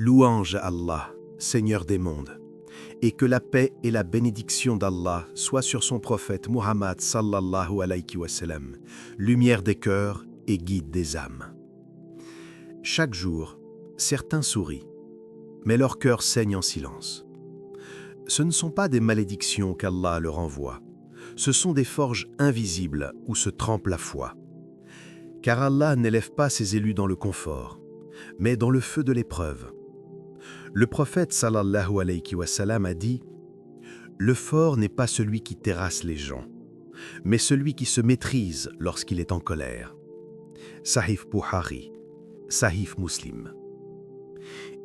Louange à Allah, Seigneur des mondes, et que la paix et la bénédiction d'Allah soient sur son prophète Muhammad sallallahu alayhi wa sallam, lumière des cœurs et guide des âmes. Chaque jour, certains sourient, mais leur cœur saigne en silence. Ce ne sont pas des malédictions qu'Allah leur envoie, ce sont des forges invisibles où se trempe la foi. Car Allah n'élève pas ses élus dans le confort, mais dans le feu de l'épreuve. Le prophète sallallahu alayhi wa sallam a dit « Le fort n'est pas celui qui terrasse les gens, mais celui qui se maîtrise lorsqu'il est en colère. » Sahih Bukhari, Sahih Muslim.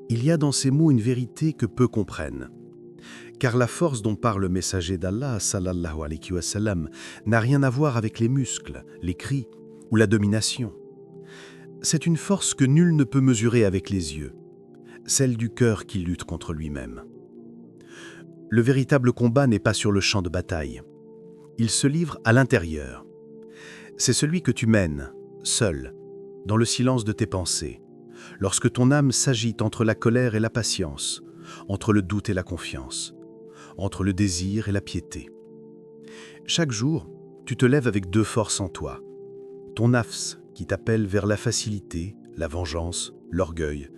Il y a dans ces mots une vérité que peu comprennent. Car la force dont parle le messager d'Allah sallallahu alayhi wa sallam n'a rien à voir avec les muscles, les cris ou la domination. C'est une force que nul ne peut mesurer avec les yeux, celle du cœur qui lutte contre lui-même. Le véritable combat n'est pas sur le champ de bataille. Il se livre à l'intérieur. C'est celui que tu mènes, seul, dans le silence de tes pensées, lorsque ton âme s'agite entre la colère et la patience, entre le doute et la confiance, entre le désir et la piété. Chaque jour, tu te lèves avec deux forces en toi. Ton nafs, qui t'appelle vers la facilité, la vengeance, l'orgueil,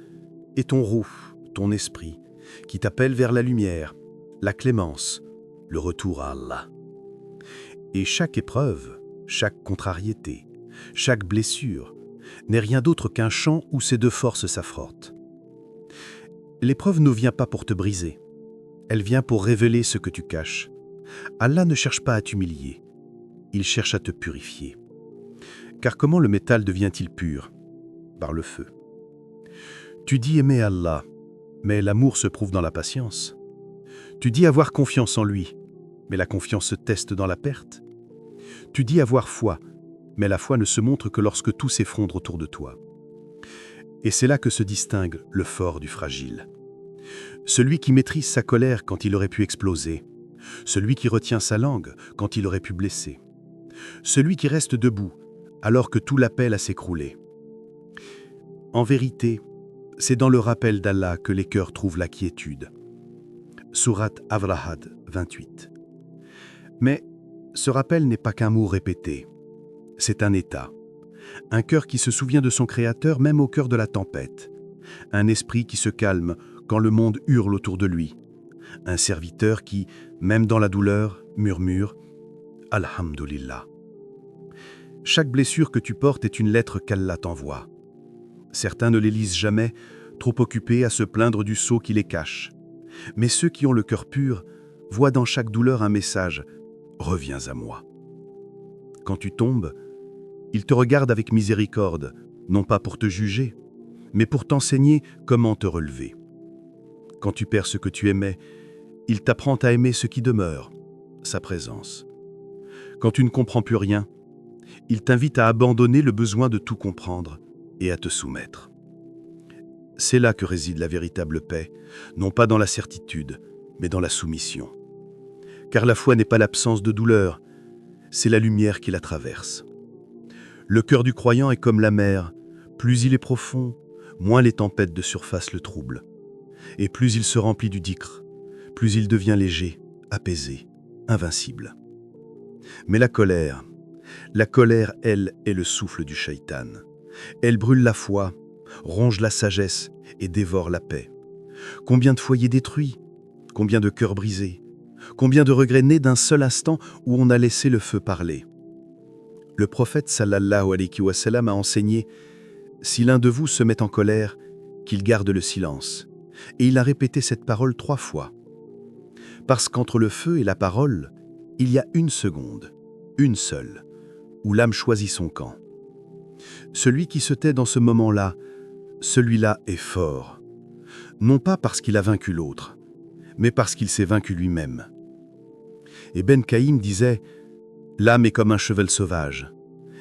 et ton roux, ton esprit, qui t'appelle vers la lumière, la clémence, le retour à Allah. Et chaque épreuve, chaque contrariété, chaque blessure, n'est rien d'autre qu'un champ où ces deux forces s'affrontent. L'épreuve ne vient pas pour te briser, elle vient pour révéler ce que tu caches. Allah ne cherche pas à t'humilier, il cherche à te purifier. Car comment le métal devient-il pur? Par le feu. Tu dis aimer Allah, mais l'amour se prouve dans la patience. Tu dis avoir confiance en lui, mais la confiance se teste dans la perte. Tu dis avoir foi, mais la foi ne se montre que lorsque tout s'effondre autour de toi. Et c'est là que se distingue le fort du fragile. Celui qui maîtrise sa colère quand il aurait pu exploser, celui qui retient sa langue quand il aurait pu blesser, celui qui reste debout alors que tout l'appelle à s'écrouler. En vérité, c'est dans le rappel d'Allah que les cœurs trouvent la quiétude. Sourate Avrahad 28. Mais ce rappel n'est pas qu'un mot répété, c'est un état. Un cœur qui se souvient de son Créateur même au cœur de la tempête. Un esprit qui se calme quand le monde hurle autour de lui. Un serviteur qui, même dans la douleur, murmure « Alhamdulillah ». Chaque blessure que tu portes est une lettre qu'Allah t'envoie. Certains ne les lisent jamais, trop occupés à se plaindre du sceau qui les cache. Mais ceux qui ont le cœur pur voient dans chaque douleur un message « Reviens à moi ». Quand tu tombes, il te regarde avec miséricorde, non pas pour te juger, mais pour t'enseigner comment te relever. Quand tu perds ce que tu aimais, il t'apprend à aimer ce qui demeure, sa présence. Quand tu ne comprends plus rien, il t'invite à abandonner le besoin de tout comprendre et à te soumettre. C'est là que réside la véritable paix, non pas dans la certitude, mais dans la soumission. Car la foi n'est pas l'absence de douleur, c'est la lumière qui la traverse. Le cœur du croyant est comme la mer, plus il est profond, moins les tempêtes de surface le troublent. Et plus il se remplit du dhikr, plus il devient léger, apaisé, invincible. Mais la colère, elle, est le souffle du shaitan. Elle brûle la foi, ronge la sagesse et dévore la paix. Combien de foyers détruits, combien de cœurs brisés, combien de regrets nés d'un seul instant où on a laissé le feu parler. Le prophète sallallahu alayhi wa sallam a enseigné « Si l'un de vous se met en colère, qu'il garde le silence ». Et il a répété cette parole 3 fois. Parce qu'entre le feu et la parole, il y a une seconde, une seule, où l'âme choisit son camp. Celui qui se tait dans ce moment-là, celui-là est fort. Non pas parce qu'il a vaincu l'autre, mais parce qu'il s'est vaincu lui-même. Et Ben Caïm disait « L'âme est comme un cheval sauvage.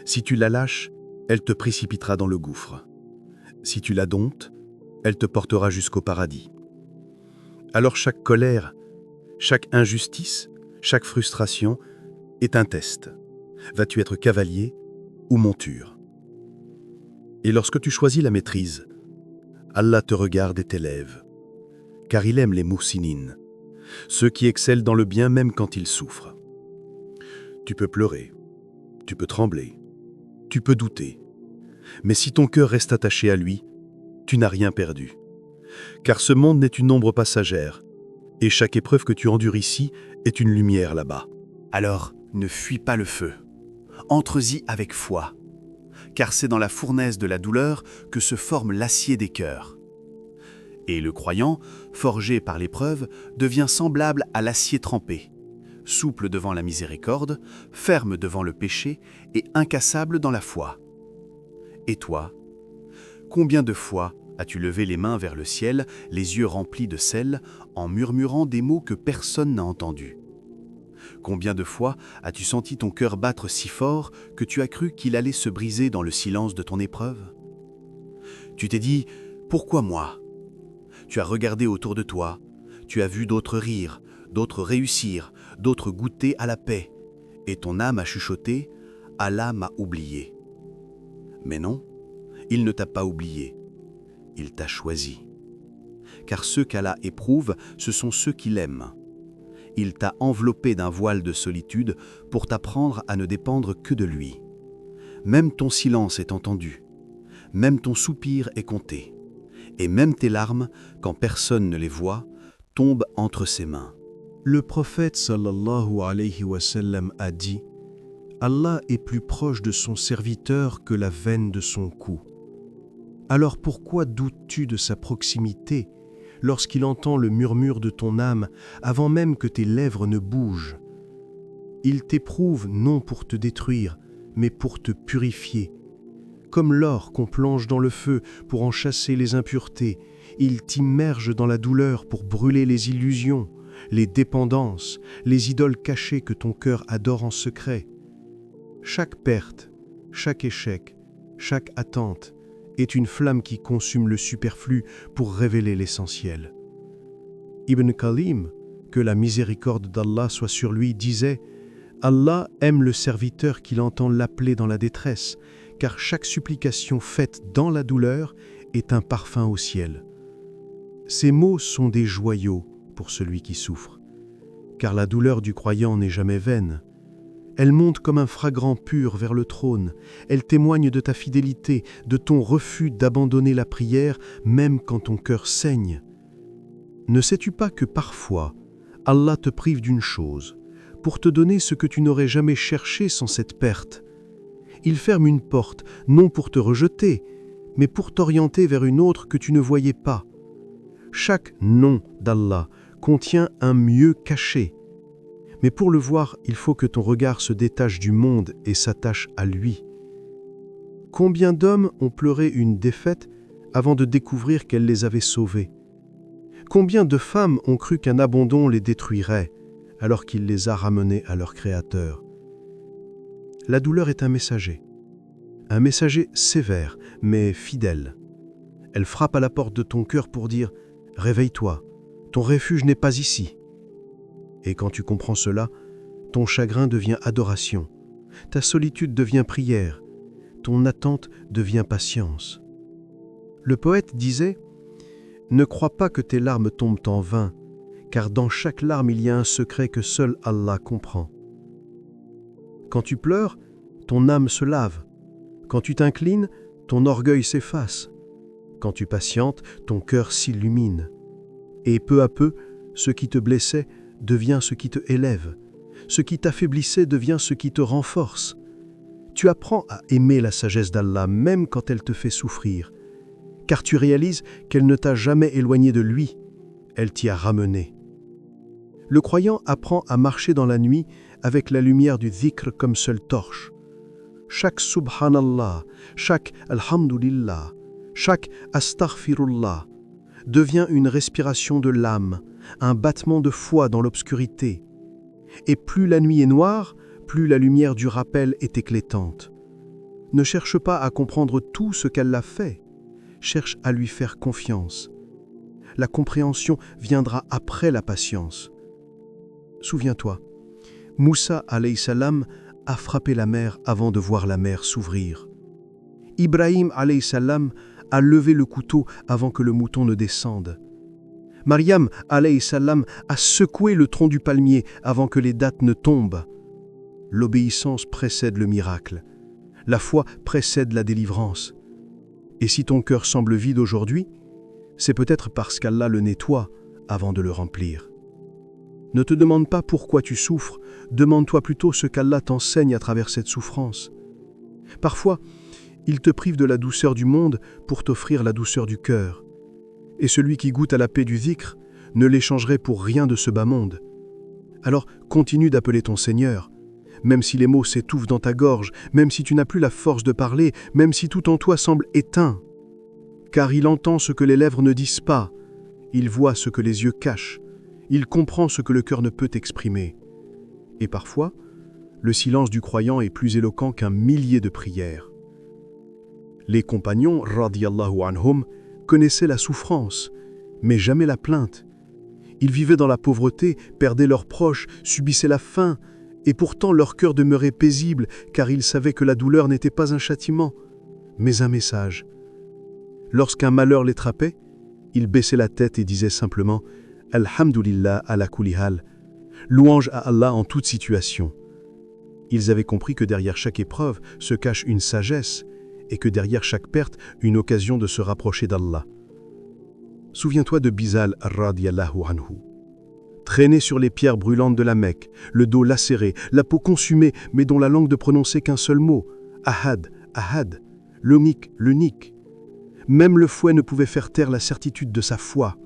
Si tu la lâches, elle te précipitera dans le gouffre. Si tu la domptes, elle te portera jusqu'au paradis. » Alors chaque colère, chaque injustice, chaque frustration est un test. Vas-tu être cavalier ou monture? Et lorsque tu choisis la maîtrise, Allah te regarde et t'élève, car il aime les muhsinin, ceux qui excellent dans le bien même quand ils souffrent. Tu peux pleurer, tu peux trembler, tu peux douter, mais si ton cœur reste attaché à lui, tu n'as rien perdu. Car ce monde n'est une ombre passagère, et chaque épreuve que tu endures ici est une lumière là-bas. Alors, ne fuis pas le feu. Entre-y avec foi, car c'est dans la fournaise de la douleur que se forme l'acier des cœurs. Et le croyant, forgé par l'épreuve, devient semblable à l'acier trempé, souple devant la miséricorde, ferme devant le péché et incassable dans la foi. Et toi, combien de fois as-tu levé les mains vers le ciel, les yeux remplis de sel, en murmurant des mots que personne n'a entendus? Combien de fois as-tu senti ton cœur battre si fort que tu as cru qu'il allait se briser dans le silence de ton épreuve? Tu t'es dit « Pourquoi moi ?» Tu as regardé autour de toi, tu as vu d'autres rire, d'autres réussir, d'autres goûter à la paix, et ton âme a chuchoté « Allah m'a oublié ». Mais non, il ne t'a pas oublié, il t'a choisi. Car ceux qu'Allah éprouve, ce sont ceux qu'il aime. Il t'a enveloppé d'un voile de solitude pour t'apprendre à ne dépendre que de lui. Même ton silence est entendu, même ton soupir est compté, et même tes larmes, quand personne ne les voit, tombent entre ses mains. Le prophète sallallahu alayhi wa sallam a dit « Allah est plus proche de son serviteur que la veine de son cou. Alors pourquoi doutes-tu de sa proximité lorsqu'il entend le murmure de ton âme avant même que tes lèvres ne bougent? Il t'éprouve non pour te détruire, mais pour te purifier. Comme l'or qu'on plonge dans le feu pour en chasser les impuretés, il t'immerge dans la douleur pour brûler les illusions, les dépendances, les idoles cachées que ton cœur adore en secret. Chaque perte, chaque échec, chaque attente est une flamme qui consume le superflu pour révéler l'essentiel. Ibn Qayyim, que la miséricorde d'Allah soit sur lui, disait « Allah aime le serviteur qu'il entend l'appeler dans la détresse, car chaque supplication faite dans la douleur est un parfum au ciel. » Ces mots sont des joyaux pour celui qui souffre, car la douleur du croyant n'est jamais vaine. Elle monte comme un fragrant pur vers le trône. Elle témoigne de ta fidélité, de ton refus d'abandonner la prière, même quand ton cœur saigne. Ne sais-tu pas que parfois, Allah te prive d'une chose, pour te donner ce que tu n'aurais jamais cherché sans cette perte? Il ferme une porte, non pour te rejeter, mais pour t'orienter vers une autre que tu ne voyais pas. Chaque nom d'Allah contient un mieux caché. Mais pour le voir, il faut que ton regard se détache du monde et s'attache à lui. Combien d'hommes ont pleuré une défaite avant de découvrir qu'elle les avait sauvés? Combien de femmes ont cru qu'un abandon les détruirait alors qu'il les a ramenées à leur Créateur? La douleur est un messager sévère mais fidèle. Elle frappe à la porte de ton cœur pour dire « Réveille-toi, ton refuge n'est pas ici ». Et quand tu comprends cela, ton chagrin devient adoration, ta solitude devient prière, ton attente devient patience. Le poète disait « Ne crois pas que tes larmes tombent en vain, car dans chaque larme il y a un secret que seul Allah comprend. » Quand tu pleures, ton âme se lave. Quand tu t'inclines, ton orgueil s'efface. Quand tu patientes, ton cœur s'illumine. Et peu à peu, ce qui te blessait devient ce qui te élève. Ce qui t'affaiblissait devient ce qui te renforce. Tu apprends à aimer la sagesse d'Allah même quand elle te fait souffrir, car tu réalises qu'elle ne t'a jamais éloigné de lui, elle t'y a ramené. Le croyant apprend à marcher dans la nuit avec la lumière du dhikr comme seule torche. Chaque subhanallah, chaque alhamdulillah, chaque astaghfirullah devient une respiration de l'âme, un battement de foi dans l'obscurité. Et plus la nuit est noire, plus la lumière du rappel est éclatante. Ne cherche pas à comprendre tout ce qu'elle a fait, cherche à lui faire confiance. La compréhension viendra après la patience. Souviens-toi, Moussa alayhi salam a frappé la mer avant de voir la mer s'ouvrir. Ibrahim alayhi salam a levé le couteau avant que le mouton ne descende. Maryam, alayhi salam, a secoué le tronc du palmier avant que les dattes ne tombent. L'obéissance précède le miracle. La foi précède la délivrance. Et si ton cœur semble vide aujourd'hui, c'est peut-être parce qu'Allah le nettoie avant de le remplir. Ne te demande pas pourquoi tu souffres, demande-toi plutôt ce qu'Allah t'enseigne à travers cette souffrance. Parfois, il te prive de la douceur du monde pour t'offrir la douceur du cœur. Et celui qui goûte à la paix du dhikr ne l'échangerait pour rien de ce bas monde. Alors continue d'appeler ton Seigneur, même si les mots s'étouffent dans ta gorge, même si tu n'as plus la force de parler, même si tout en toi semble éteint. Car il entend ce que les lèvres ne disent pas, il voit ce que les yeux cachent, il comprend ce que le cœur ne peut exprimer. Et parfois, le silence du croyant est plus éloquent qu'un millier de prières. Les compagnons, radiyallahu anhum, connaissaient la souffrance, mais jamais la plainte. Ils vivaient dans la pauvreté, perdaient leurs proches, subissaient la faim, et pourtant leur cœur demeurait paisible, car ils savaient que la douleur n'était pas un châtiment, mais un message. Lorsqu'un malheur les trappait, ils baissaient la tête et disaient simplement « Alhamdulillah ala kulli hal » louange à Allah en toute situation. Ils avaient compris que derrière chaque épreuve se cache une sagesse, et que derrière chaque perte, une occasion de se rapprocher d'Allah. Souviens-toi de Bizal radiyallahu anhu. Traîné sur les pierres brûlantes de la Mecque, le dos lacéré, la peau consumée, mais dont la langue ne prononçait qu'un seul mot, Ahad, Ahad, l'unique. Même le fouet ne pouvait faire taire la certitude de sa foi.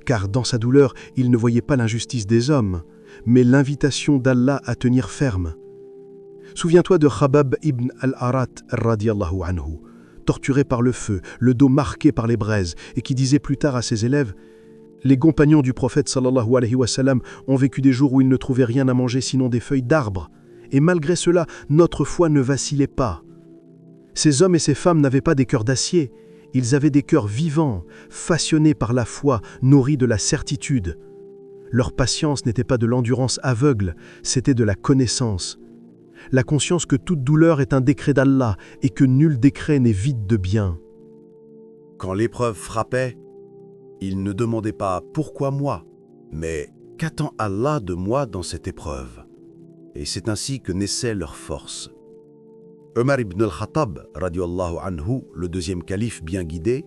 Car dans sa douleur, il ne voyait pas l'injustice des hommes, mais l'invitation d'Allah à tenir ferme. Souviens-toi de Khabab ibn al-Arat radiyallahu anhu, torturé par le feu, le dos marqué par les braises, et qui disait plus tard à ses élèves « Les compagnons du prophète sallallahu alayhi wa sallam ont vécu des jours où ils ne trouvaient rien à manger sinon des feuilles d'arbres, et malgré cela, notre foi ne vacillait pas. Ces hommes et ces femmes n'avaient pas des cœurs d'acier, ils avaient des cœurs vivants, façonnés par la foi, nourris de la certitude. Leur patience n'était pas de l'endurance aveugle, c'était de la connaissance. La conscience que toute douleur est un décret d'Allah et que nul décret n'est vide de bien. Quand l'épreuve frappait, ils ne demandaient pas « Pourquoi moi ?», mais « Qu'attend Allah de moi dans cette épreuve ?» Et c'est ainsi que naissait leur force. Omar ibn al-Khattab, radiyallahu anhu, le deuxième calife bien guidé,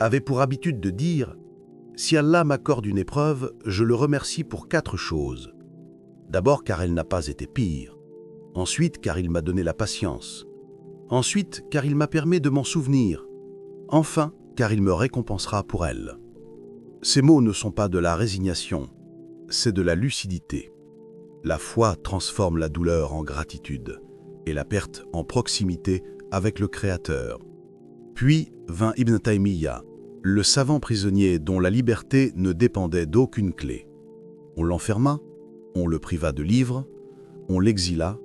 avait pour habitude de dire « Si Allah m'accorde une épreuve, je le remercie pour 4 choses. D'abord car elle n'a pas été pire. Ensuite, car il m'a donné la patience. Ensuite, car il m'a permis de m'en souvenir. Enfin, car il me récompensera pour elle. » Ces mots ne sont pas de la résignation, c'est de la lucidité. La foi transforme la douleur en gratitude et la perte en proximité avec le Créateur. Puis vint Ibn Taymiyyah, le savant prisonnier dont la liberté ne dépendait d'aucune clé. On l'enferma, on le priva de livres, on l'exila,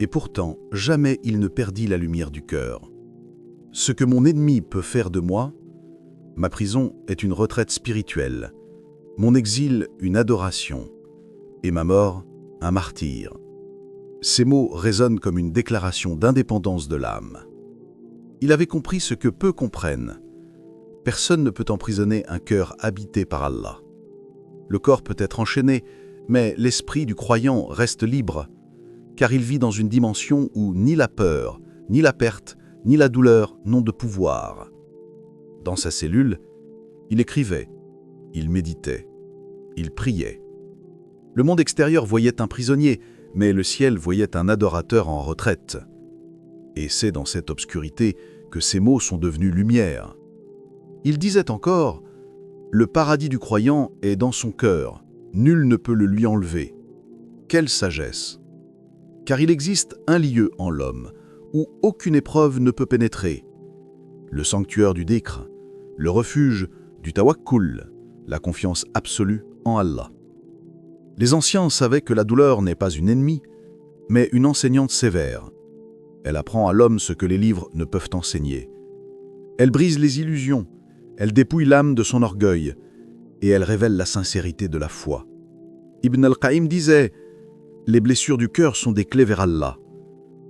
et pourtant jamais il ne perdit la lumière du cœur. Ce que mon ennemi peut faire de moi, ma prison est une retraite spirituelle, mon exil une adoration, et ma mort un martyre. Ces mots résonnent comme une déclaration d'indépendance de l'âme. Il avait compris ce que peu comprennent. Personne ne peut emprisonner un cœur habité par Allah. Le corps peut être enchaîné, mais l'esprit du croyant reste libre, car il vit dans une dimension où ni la peur, ni la perte, ni la douleur n'ont de pouvoir. Dans sa cellule, il écrivait, il méditait, il priait. Le monde extérieur voyait un prisonnier, mais le ciel voyait un adorateur en retraite. Et c'est dans cette obscurité que ces mots sont devenus lumière. Il disait encore, « Le paradis du croyant est dans son cœur, nul ne peut le lui enlever. » Quelle sagesse! Car il existe un lieu en l'homme où aucune épreuve ne peut pénétrer. Le sanctuaire du dhikr, le refuge du tawakkul, la confiance absolue en Allah. Les anciens savaient que la douleur n'est pas une ennemie, mais une enseignante sévère. Elle apprend à l'homme ce que les livres ne peuvent enseigner. Elle brise les illusions, elle dépouille l'âme de son orgueil, et elle révèle la sincérité de la foi. Ibn al-Qaïm disait « Les blessures du cœur sont des clés vers Allah.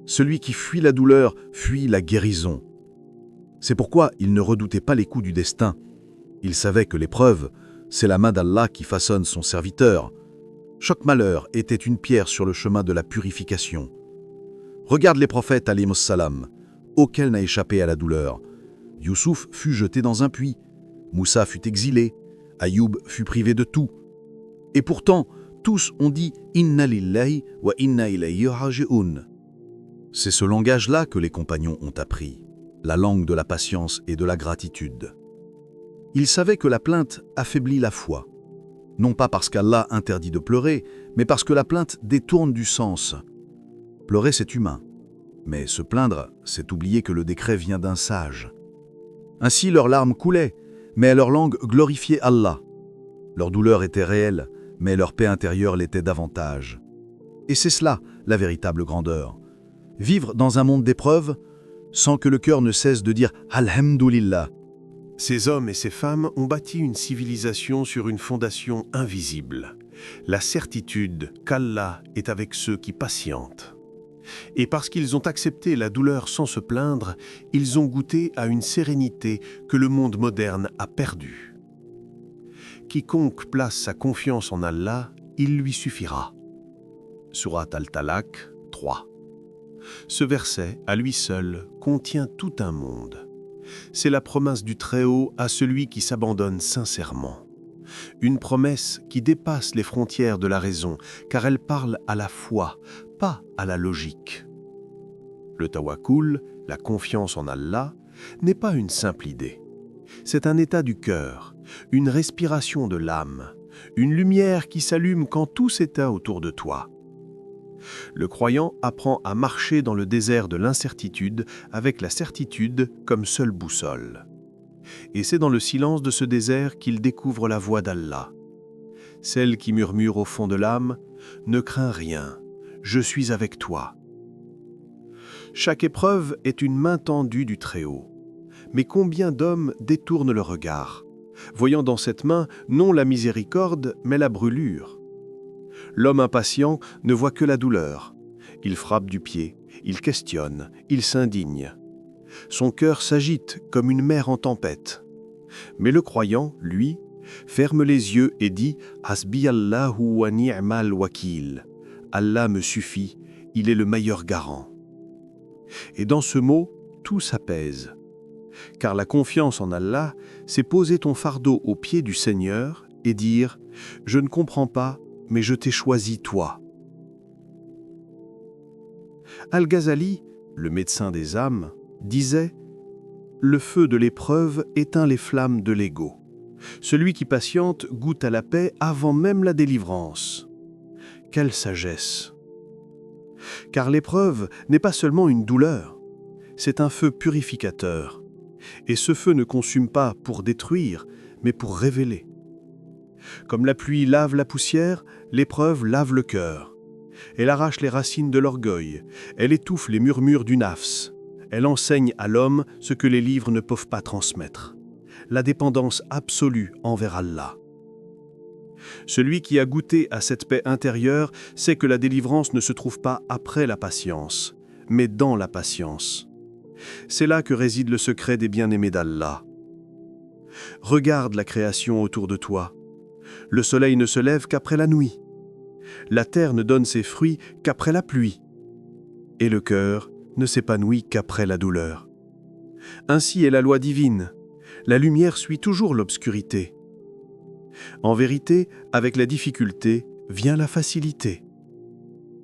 Celui qui fuit la douleur fuit la guérison. » C'est pourquoi il ne redoutait pas les coups du destin. Il savait que l'épreuve, c'est la main d'Allah qui façonne son serviteur. Chaque malheur était une pierre sur le chemin de la purification. Regarde les prophètes alayhimus salam, aucun n'a échappé à la douleur. Youssouf fut jeté dans un puits, Moussa fut exilé, Ayoub fut privé de tout. Et pourtant, tous ont dit « Inna lillahi wa inna ilayhi raji'un ». C'est ce langage-là que les compagnons ont appris, la langue de la patience et de la gratitude. Ils savaient que la plainte affaiblit la foi, non pas parce qu'Allah interdit de pleurer, mais parce que la plainte détourne du sens. Pleurer, c'est humain, mais se plaindre, c'est oublier que le décret vient d'un sage. Ainsi, leurs larmes coulaient, mais leur langue glorifiait Allah. Leur douleur était réelle, mais leur paix intérieure l'était davantage. Et c'est cela, la véritable grandeur. Vivre dans un monde d'épreuves, sans que le cœur ne cesse de dire « Alhamdulillah ». Ces hommes et ces femmes ont bâti une civilisation sur une fondation invisible, la certitude qu'Allah est avec ceux qui patientent. Et parce qu'ils ont accepté la douleur sans se plaindre, ils ont goûté à une sérénité que le monde moderne a perdue. Quiconque place sa confiance en Allah, il lui suffira. Sourate Al-Talaq 3. Ce verset, à lui seul, contient tout un monde. C'est la promesse du Très-Haut à celui qui s'abandonne sincèrement. Une promesse qui dépasse les frontières de la raison, car elle parle à la foi, pas à la logique. Le tawakkul, la confiance en Allah, n'est pas une simple idée. C'est un état du cœur, une respiration de l'âme, une lumière qui s'allume quand tout s'éteint autour de toi. Le croyant apprend à marcher dans le désert de l'incertitude avec la certitude comme seule boussole. Et c'est dans le silence de ce désert qu'il découvre la voix d'Allah. Celle qui murmure au fond de l'âme « Ne crains rien, je suis avec toi ». Chaque épreuve est une main tendue du Très-Haut. Mais combien d'hommes détournent le regard, voyant dans cette main non la miséricorde, mais la brûlure. L'homme impatient ne voit que la douleur. Il frappe du pied, il questionne, il s'indigne. Son cœur s'agite comme une mer en tempête. Mais le croyant, lui, ferme les yeux et dit « Hasbi Allahu wa ni'mal wakil » « Allah me suffit, il est le meilleur garant ». Et dans ce mot, tout s'apaise. Car la confiance en Allah, c'est poser ton fardeau aux pieds du Seigneur et dire « Je ne comprends pas, mais je t'ai choisi toi ». Al-Ghazali, le médecin des âmes, disait « Le feu de l'épreuve éteint les flammes de l'ego. Celui qui patiente goûte à la paix avant même la délivrance. » Quelle sagesse! Car l'épreuve n'est pas seulement une douleur, c'est un feu purificateur. Et ce feu ne consume pas pour détruire, mais pour révéler. Comme la pluie lave la poussière, l'épreuve lave le cœur. Elle arrache les racines de l'orgueil, elle étouffe les murmures du nafs. Elle enseigne à l'homme ce que les livres ne peuvent pas transmettre, la dépendance absolue envers Allah. Celui qui a goûté à cette paix intérieure sait que la délivrance ne se trouve pas après la patience, mais dans la patience. C'est là que réside le secret des bien-aimés d'Allah. Regarde la création autour de toi. Le soleil ne se lève qu'après la nuit. La terre ne donne ses fruits qu'après la pluie. Et le cœur ne s'épanouit qu'après la douleur. Ainsi est la loi divine. La lumière suit toujours l'obscurité. En vérité, avec la difficulté vient la facilité.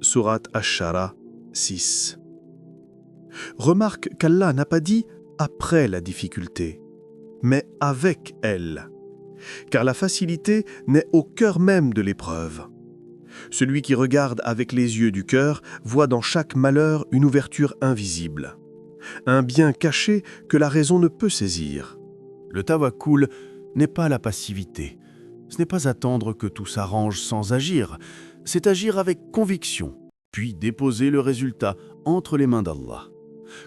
Sourate Ash-Shara 6. Remarque qu'Allah n'a pas dit « après la difficulté », mais « avec elle », car la facilité naît au cœur même de l'épreuve. Celui qui regarde avec les yeux du cœur voit dans chaque malheur une ouverture invisible, un bien caché que la raison ne peut saisir. Le tawakkul n'est pas la passivité. Ce n'est pas attendre que tout s'arrange sans agir, c'est agir avec conviction, puis déposer le résultat entre les mains d'Allah.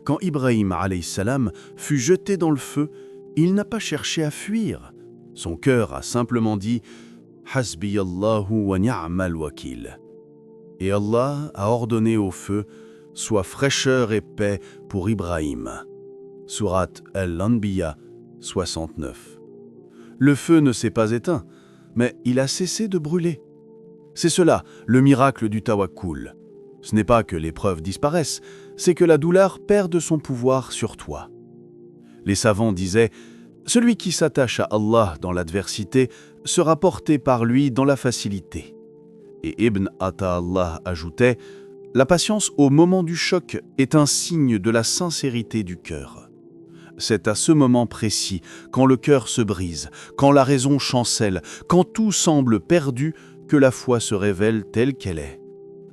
Quand Ibrahim alayhi salam fut jeté dans le feu, il n'a pas cherché à fuir. Son cœur a simplement dit « Hasbi Allahu wa ni'mal wakil ». Et Allah a ordonné au feu « Sois fraîcheur et paix pour Ibrahim ». Sourate Al-Anbiya 69. Le feu ne s'est pas éteint, mais il a cessé de brûler. C'est cela, le miracle du tawakkul. Ce n'est pas que l'épreuve disparaisse, c'est que la douleur perde son pouvoir sur toi. Les savants disaient « Celui qui s'attache à Allah dans l'adversité sera porté par lui dans la facilité. » Et Ibn Ata'Allah ajoutait « La patience au moment du choc est un signe de la sincérité du cœur. » C'est à ce moment précis, quand le cœur se brise, quand la raison chancelle, quand tout semble perdu, que la foi se révèle telle qu'elle est.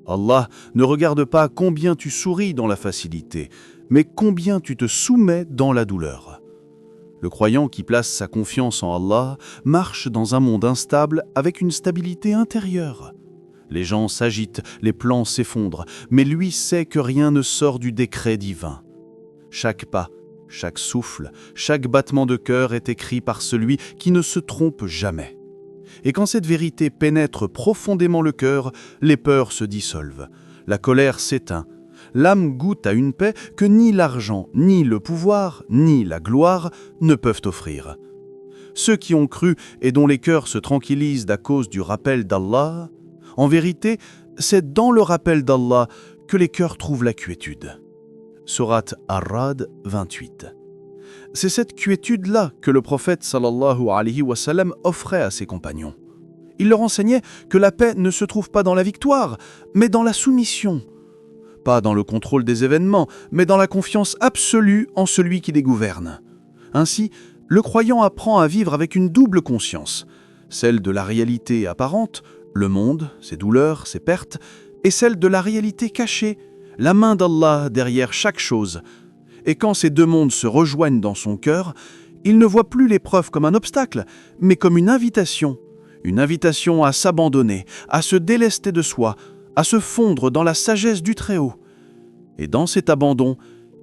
Allah ne regarde pas combien tu souris dans la facilité, mais combien tu te soumets dans la douleur. Le croyant qui place sa confiance en Allah marche dans un monde instable avec une stabilité intérieure. Les gens s'agitent, les plans s'effondrent, mais lui sait que rien ne sort du décret divin. Chaque pas, chaque souffle, chaque battement de cœur est écrit par celui qui ne se trompe jamais. Et quand cette vérité pénètre profondément le cœur, les peurs se dissolvent, la colère s'éteint, l'âme goûte à une paix que ni l'argent, ni le pouvoir, ni la gloire ne peuvent offrir. Ceux qui ont cru et dont les cœurs se tranquillisent à cause du rappel d'Allah, en vérité, c'est dans le rappel d'Allah que les cœurs trouvent la quiétude. Sourate Ar-Ra'd 28. C'est cette quiétude-là que le prophète sallallahu alayhi wa sallam offrait à ses compagnons. Il leur enseignait que la paix ne se trouve pas dans la victoire, mais dans la soumission. Pas dans le contrôle des événements, mais dans la confiance absolue en celui qui les gouverne. Ainsi, le croyant apprend à vivre avec une double conscience, celle de la réalité apparente, le monde, ses douleurs, ses pertes, et celle de la réalité cachée, la main d'Allah derrière chaque chose. Et quand ces deux mondes se rejoignent dans son cœur, il ne voit plus l'épreuve comme un obstacle, mais comme une invitation à s'abandonner, à se délester de soi, à se fondre dans la sagesse du Très-Haut. Et dans cet abandon,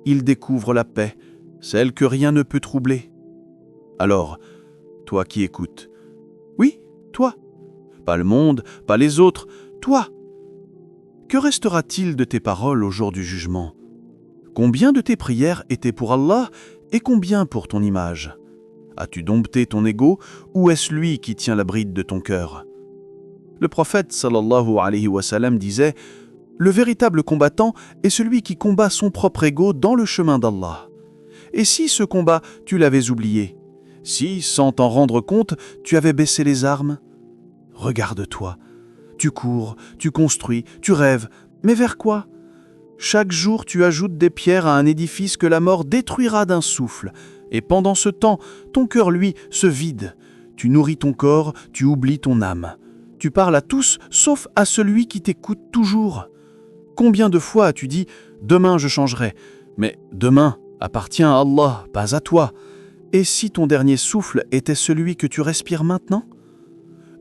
il découvre la paix, celle que rien ne peut troubler. Alors, toi qui écoutes, oui, toi, pas le monde, pas les autres, toi, que restera-t-il de tes paroles au jour du jugement ? Combien de tes prières étaient pour Allah et combien pour ton image ? As-tu dompté ton ego ou est-ce lui qui tient la bride de ton cœur ? Le prophète sallallahu alayhi wa sallam disait « Le véritable combattant est celui qui combat son propre ego dans le chemin d'Allah. Et si ce combat, tu l'avais oublié ? Si, sans t'en rendre compte, tu avais baissé les armes ? Regarde-toi. Tu cours, tu construis, tu rêves, mais vers quoi ? Chaque jour, tu ajoutes des pierres à un édifice que la mort détruira d'un souffle. Et pendant ce temps, ton cœur, lui, se vide. Tu nourris ton corps, tu oublies ton âme. Tu parles à tous, sauf à celui qui t'écoute toujours. Combien de fois as-tu dit « Demain, je changerai » ? Mais demain appartient à Allah, pas à toi. Et si ton dernier souffle était celui que tu respires maintenant ?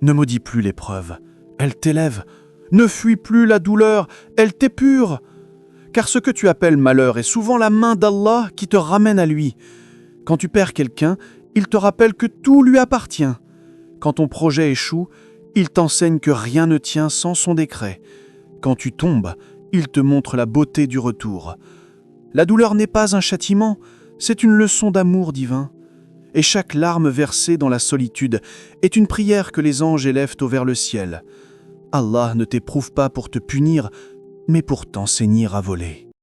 Ne maudis plus l'épreuve, elle t'élève. Ne fuis plus la douleur, elle t'épure. Car ce que tu appelles malheur est souvent la main d'Allah qui te ramène à lui. Quand tu perds quelqu'un, il te rappelle que tout lui appartient. Quand ton projet échoue, il t'enseigne que rien ne tient sans son décret. Quand tu tombes, il te montre la beauté du retour. La douleur n'est pas un châtiment, c'est une leçon d'amour divin. Et chaque larme versée dans la solitude est une prière que les anges élèvent vers le ciel. Allah ne t'éprouve pas pour te punir, mais pour t'enseigner à voler.